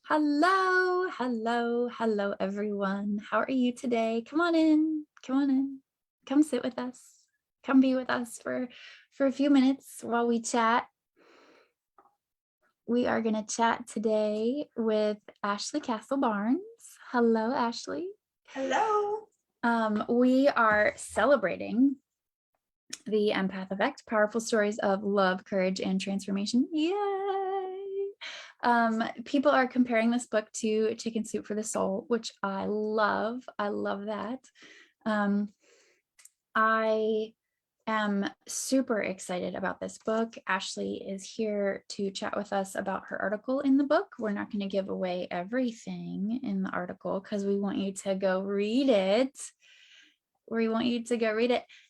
Hello, hello, hello, everyone. How are you today? Come on in. Come on in. Come sit with us. Come be with us for a few minutes while we chat. We are going to chat today with Ashley Castle Barnes. Hello, Ashley. Hello. We are celebrating the Empath Effect, powerful stories of love, courage, and transformation. Yay! People are comparing this book to Chicken Soup for the Soul, which I love. I love that. I am super excited about this book. Ashley is here to chat with us about her article in the book. We're not going to give away everything in the article because we want you to go read it.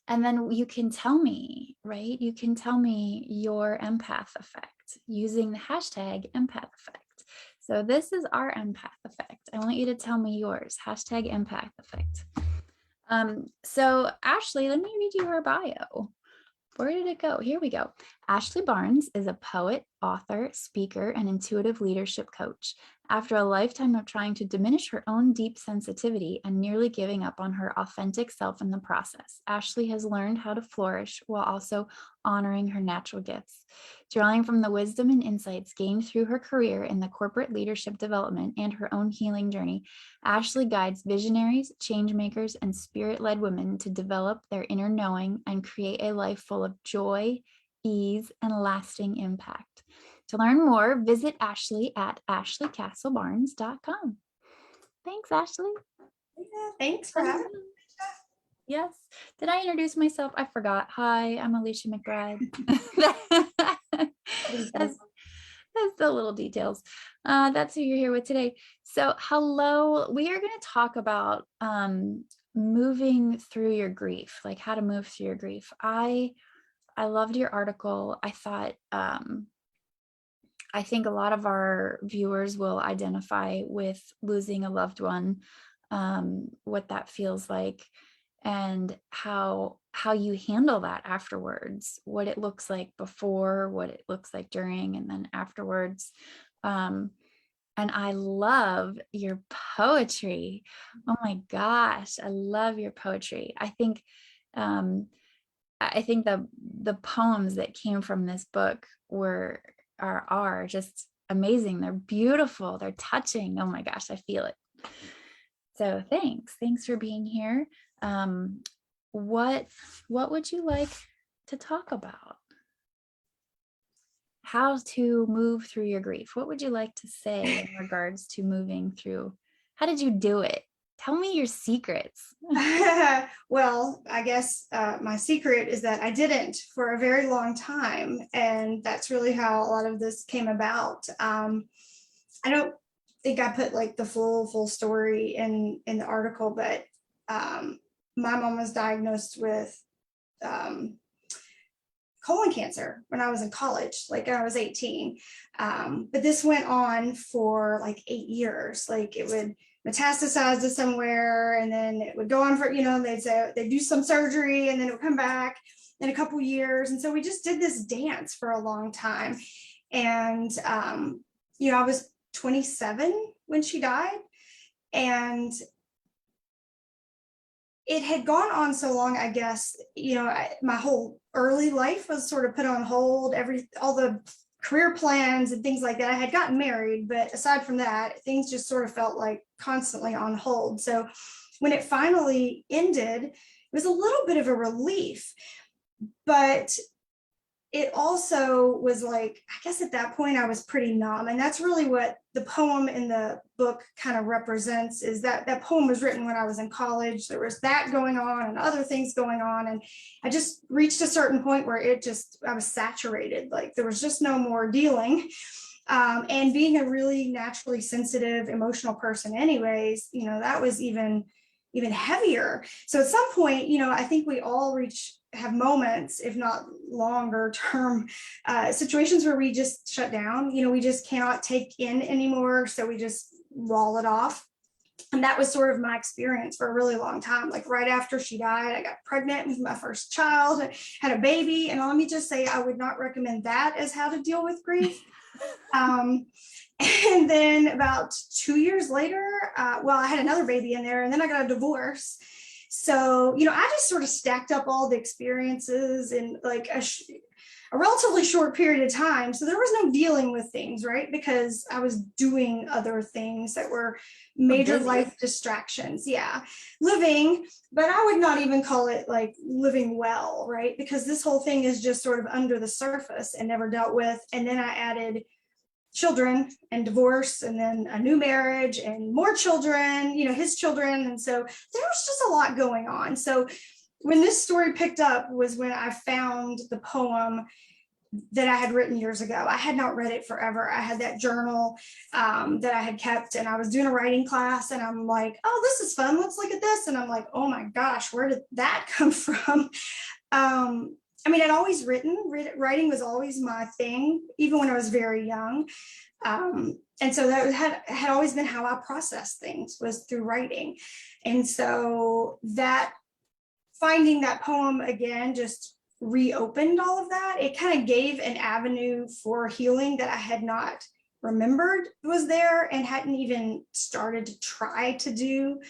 And then you can tell me, right? You can tell me your empath effect using the hashtag empath effect. So this is our empath effect. I want you to tell me yours, hashtag empath effect. So Ashley, let me read you her bio. Where did it go? Here we go. Ashley Barnes is a poet, author, speaker, and intuitive leadership coach. After a lifetime of trying to diminish her own deep sensitivity and nearly giving up on her authentic self in the process, Ashley has learned how to flourish while also honoring her natural gifts. Drawing from the wisdom and insights gained through her career in the corporate leadership development and her own healing journey, Ashley guides visionaries, change makers, and spirit-led women to develop their inner knowing and create a life full of joy, ease, and lasting impact. To learn more, visit Ashley at ashleycastlebarnes.com. Thanks, Ashley. Yeah, thanks for having me. Yes. Did I introduce myself? I forgot. Hi, I'm Alicia McBride. That's the little details. That's who you're here with today. So hello, we are going to talk about moving through your grief, like how to move through your grief. I loved your article. I thought, I think a lot of our viewers will identify with losing a loved one, what that feels like, and how you handle that afterwards, what it looks like before, what it looks like during, and then afterwards. And I love your poetry. Oh my gosh, I love your poetry. I think the poems that came from this book are just amazing. They're beautiful. They're touching. Oh my gosh, I feel it. So thanks for being here. What would you like to talk about? How to move through your grief? What would you like to say in regards to moving through? How did you do it? Tell me your secrets. Well, I guess my secret is that I didn't for a very long time, and that's really how a lot of this came about. I don't think I put like the full story in the article, but my mom was diagnosed with colon cancer when I was in college, like I was 18. But this went on for like 8 years. Like it would metastasize to somewhere, and then it would go on for, they'd say they'd do some surgery, and then it would come back in a couple years. And so we just did this dance for a long time. And, I was 27 when she died. And it had gone on so long, I guess, my whole early life was sort of put on hold, all the career plans and things like that. I had gotten married, but aside from that, things just sort of felt like constantly on hold. So when it finally ended, it was a little bit of a relief, but it also was like, I guess at that point I was pretty numb. And that's really what the poem in the book kind of represents, is that poem was written when I was in college. There was that going on and other things going on. And I just reached a certain point where I was saturated. Like there was just no more dealing. And being a really naturally sensitive, emotional person anyways, that was even heavier. So at some point, I think we all have moments, if not longer term situations, where we just shut down. We just cannot take in anymore. So we just wall it off. And that was sort of my experience for a really long time. Like right after she died, I got pregnant with my first child, had a baby. And let me just say, I would not recommend that as how to deal with grief. Um, and then about 2 years later, I had another baby in there, and then I got a divorce. So, I just sort of stacked up all the experiences in like a relatively short period of time. So there was no dealing with things, right? Because I was doing other things that were major life distractions. Yeah. Living, but I would not even call it like living well, right? Because this whole thing is just sort of under the surface and never dealt with. And then I added children and divorce, and then a new marriage and more children, his children. And so there was just a lot going on. So when this story picked up was when I found the poem that I had written years ago. I had not read it forever. I had that journal that I had kept, and I was doing a writing class, and I'm like, oh, this is fun. Let's look at this. And I'm like, oh my gosh, where did that come from? I'd always writing was always my thing, even when I was very young. And so that had always been how I processed things, was through writing. And so that finding that poem again just reopened all of that. It kind of gave an avenue for healing that I had not remembered was there and hadn't even started to try to do.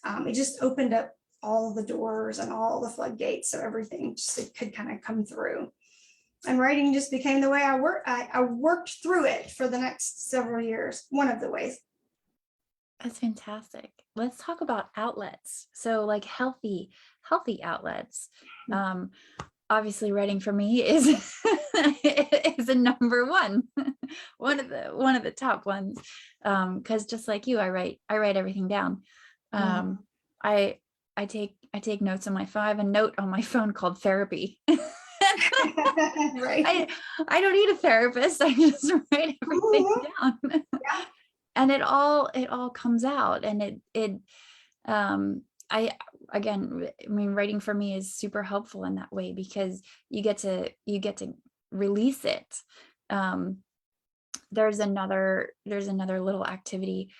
It just opened up all the doors and all the floodgates, so everything just could kind of come through. And writing just became the way I work. I worked through it for the next several years. One of the ways. That's fantastic. Let's talk about outlets. So like healthy outlets. Obviously writing for me is is a number one, one of the top ones. Because just like you, I write everything down. I take notes on my phone. I have a note on my phone called therapy. Right. I don't need a therapist. I just write everything down. Yeah. And it all comes out. And writing for me is super helpful in that way, because you get to release it. There's another little activity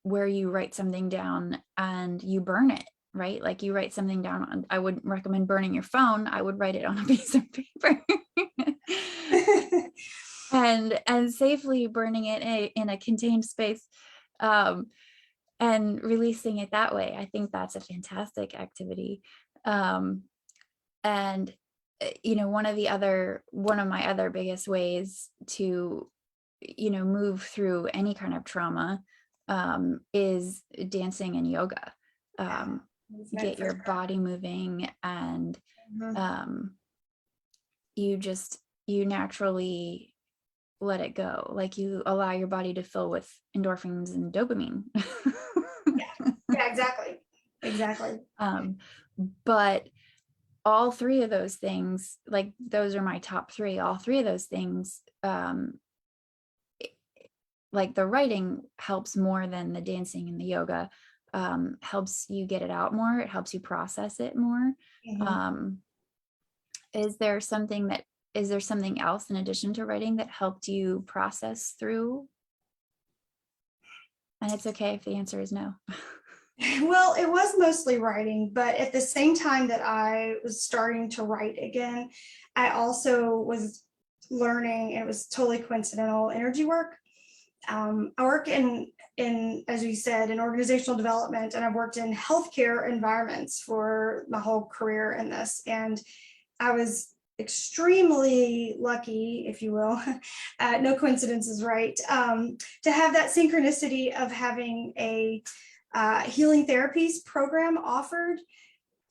where you write something down and you burn it, right? Like you write something down. I wouldn't recommend burning your phone. I would write it on a piece of paper. and safely burning it in a contained space, and releasing it that way. I think that's a fantastic activity. And one of my other biggest ways to move through any kind of trauma is dancing and yoga. Get your body moving, and you naturally let it go. Like you allow your body to fill with endorphins and dopamine. Yeah, exactly. But all three of those things, like those are my top three. All three of those things, like the writing helps more than the dancing and the yoga. Helps you get it out more. It helps you process it more. Is there something else in addition to writing that helped you process through? And it's okay if the answer is no. Well, it was mostly writing, but at the same time that I was starting to write again, I also was learning, and it was totally coincidental, energy work. I work in, as you said, in organizational development, and I've worked in healthcare environments for my whole career in this. And I was extremely lucky, if you will, no coincidence is right, to have that synchronicity of having a healing therapies program offered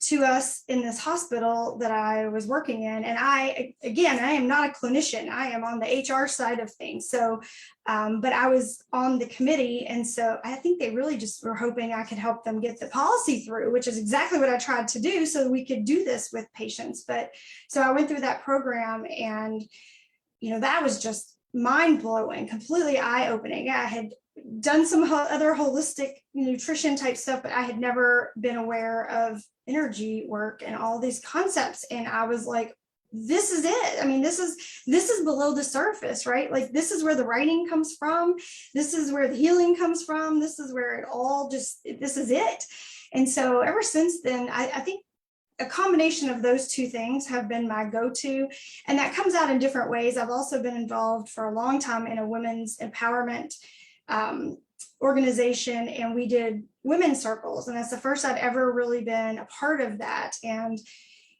to us in this hospital that I was working in. And I am not a clinician. I am on the HR side of things. So, but I was on the committee. And so I think they really just were hoping I could help them get the policy through, which is exactly what I tried to do so we could do this with patients. But so I went through that program, and, that was just mind blowing, completely eye opening. I had done some other holistic nutrition type stuff, but I had never been aware of energy work and all these concepts. And I was like, this is it. I mean, this is below the surface, right? Like, this is where the writing comes from. This is where the healing comes from. This is where it all this is it. And so ever since then, I think a combination of those two things have been my go-to, and that comes out in different ways. I've also been involved for a long time in a women's empowerment organization, and we did women's circles, and that's the first I'd ever really been a part of that. And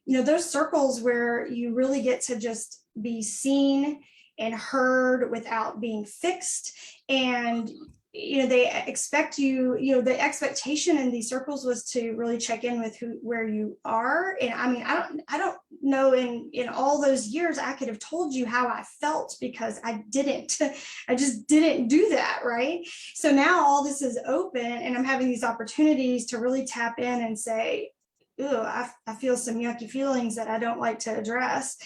those circles where you really get to just be seen and heard without being fixed, and they expect you, the expectation in these circles was to really check in with where you are. And I mean, I don't know, in all those years I could have told you how I felt, because I just didn't do that. Right. So now all this is open, and I'm having these opportunities to really tap in and say, ooh, I feel some yucky feelings that I don't like to address.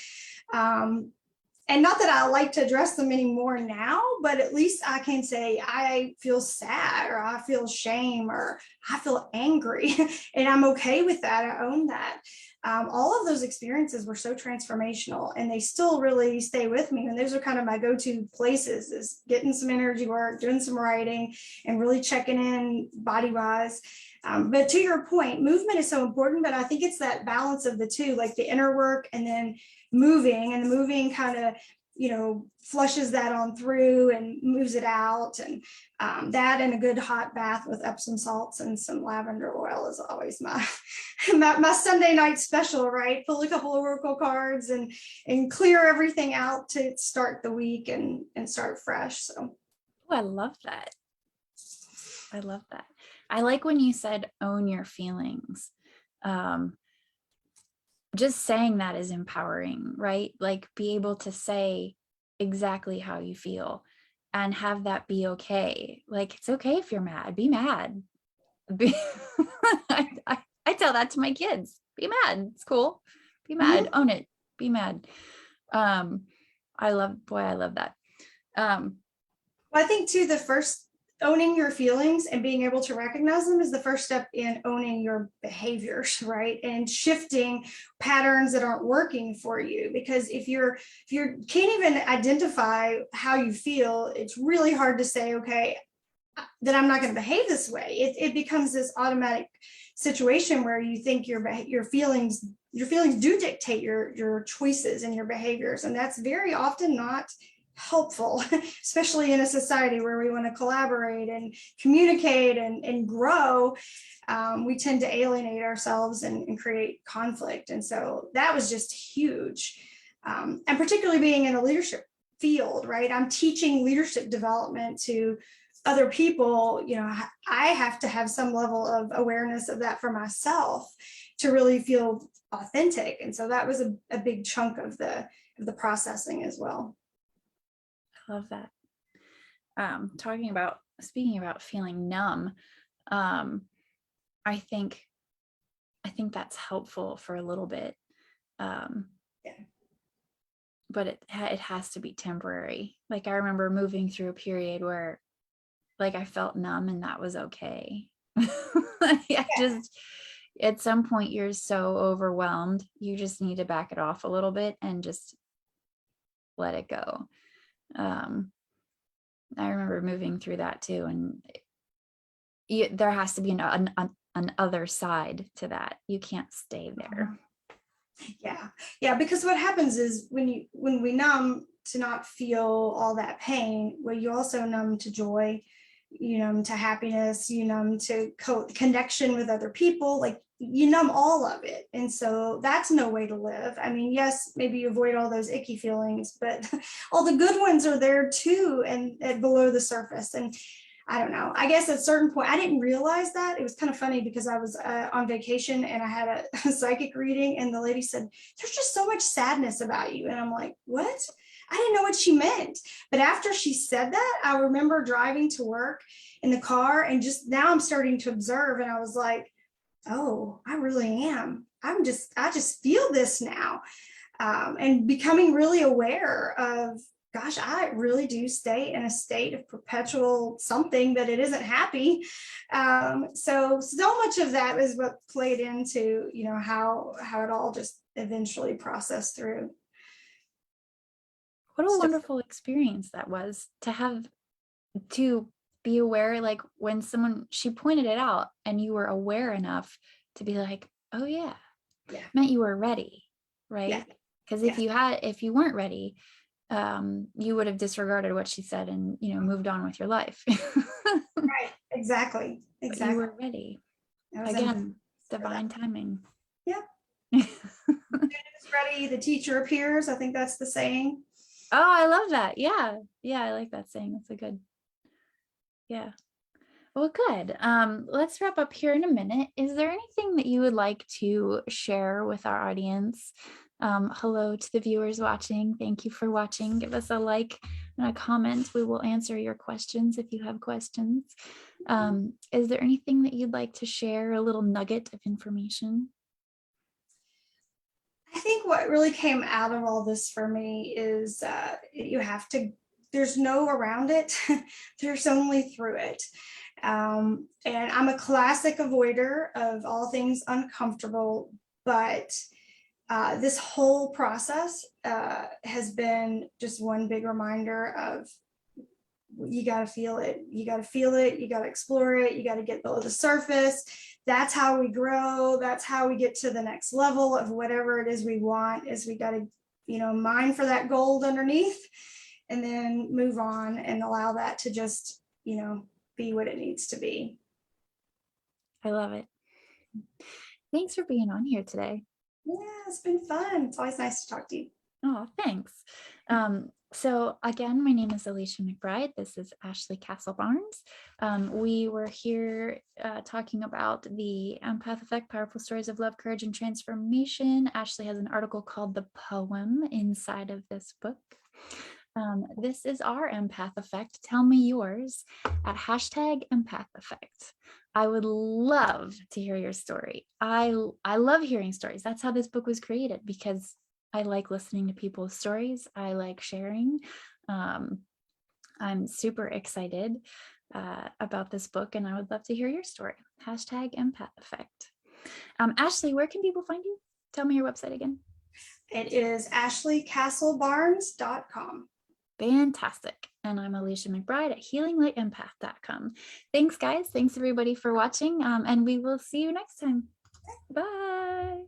And not that I like to address them anymore now, but at least I can say I feel sad, or I feel shame, or I feel angry, and I'm okay with that. I own that. All of those experiences were so transformational, and they still really stay with me. And those are kind of my go-to places, is getting some energy work, doing some writing, and really checking in body-wise. But to your point, movement is so important, but I think it's that balance of the two, like the inner work and then moving, and the moving kind of flushes that on through and moves it out. And that, and a good hot bath with Epsom salts and some lavender oil is always my my Sunday night special. Right, pull a couple of oracle cards and clear everything out to start the week and start fresh. So I love that. I love that. I like when you said own your feelings. Just saying that is empowering, right? Like, be able to say exactly how you feel and have that be okay. Like, it's okay if you're mad, be mad. I tell that to my kids, be mad. It's cool. Be mad, own it, be mad. I love that. Well, I think too, the first, owning your feelings and being able to recognize them is the first step in owning your behaviors, right? And shifting patterns that aren't working for you. Because if you can't even identify how you feel, it's really hard to say, okay, that I'm not going to behave this way. It becomes this automatic situation where you think your feelings do dictate your choices and your behaviors, and that's very often not helpful, especially in a society where we want to collaborate and communicate and grow. We tend to alienate ourselves and create conflict. And so that was just huge. And particularly being in a leadership field, right? I'm teaching leadership development to other people. I have to have some level of awareness of that for myself to really feel authentic. And so that was a big chunk of the processing as well. I love that. Speaking about feeling numb, I think that's helpful for a little bit. But it has to be temporary. Like, I remember moving through a period where, like, I felt numb, and that was okay. Just at some point you're so overwhelmed, you just need to back it off a little bit and just let it go. I remember moving through that too, and there has to be an other side to that. You can't stay there. Yeah, because what happens is when we numb to not feel all that pain, well, you also numb to joy, you numb to happiness, you numb to connection with other people, like you numb all of it. And so that's no way to live. I mean, yes, maybe you avoid all those icky feelings, but all the good ones are there too, and below the surface. And I don't know, I guess at a certain point, I didn't realize that. It was kind of funny because I was on vacation, and I had a psychic reading, and the lady said, there's just so much sadness about you. And I'm like, what? I didn't know what she meant. But after she said that, I remember driving to work in the car, and just now I'm starting to observe, and I was like, oh, I really am. I just feel this now. And becoming really aware of, gosh, I really do stay in a state of perpetual something that it isn't happy. So much of that is what played into, how it all just eventually processed through. What a wonderful experience that was to be aware, like when she pointed it out and you were aware enough to be like, oh yeah, Yeah. meant you were ready, Yeah. right? Because Yeah. if you weren't ready, you would have disregarded what she said and, you know, moved on with your life. Right. Exactly. But you Exactly. were ready. I was in Again, for that. divine timing. Yeah. Oh, Student is ready, the teacher appears. I think that's the saying. I love that. Yeah. Yeah, I like that saying. That's a good, yeah. Well, good. Let's wrap up here in a minute. Is there anything that you would like to share with our audience? Hello to the viewers watching. Thank you for watching. Give us a like and a comment. We will answer your questions if you have questions. Is there anything that you'd like to share, a little nugget of information? I think what really came out of all this for me is you have to, there's no around it, there's only through it. And I'm a classic avoider of all things uncomfortable, but this whole process has been just one big reminder of you got to feel it. You got to feel it. You got to explore it. You got to get below the surface. That's how we grow. That's how we get to the next level of whatever it is we want. Is we got to, mine for that gold underneath and then move on and allow that to just, be what it needs to be. I love it. Thanks for being on here today. Yeah, it's been fun. It's always nice to talk to you. Oh, thanks. So again, my name is Alicia McBride. This is Ashley Castle Barnes. We were here talking about the Empath Effect, Powerful Stories of Love, Courage, and Transformation. Ashley has an article called The Poem inside of this book. This is our Empath Effect. Tell me yours at hashtag Empath Effect. I would love to hear your story. I love hearing stories. That's how this book was created, because I like listening to people's stories. I like sharing. I'm super excited about this book, and I would love to hear your story. Hashtag Empath Effect. Ashley, where can people find you? Tell me your website again. It is ashleycastlebarnes.com. Fantastic. And I'm Alicia McBride at healinglightempath.com. Thanks, guys. Thanks, everybody, for watching. And we will see you next time. Bye.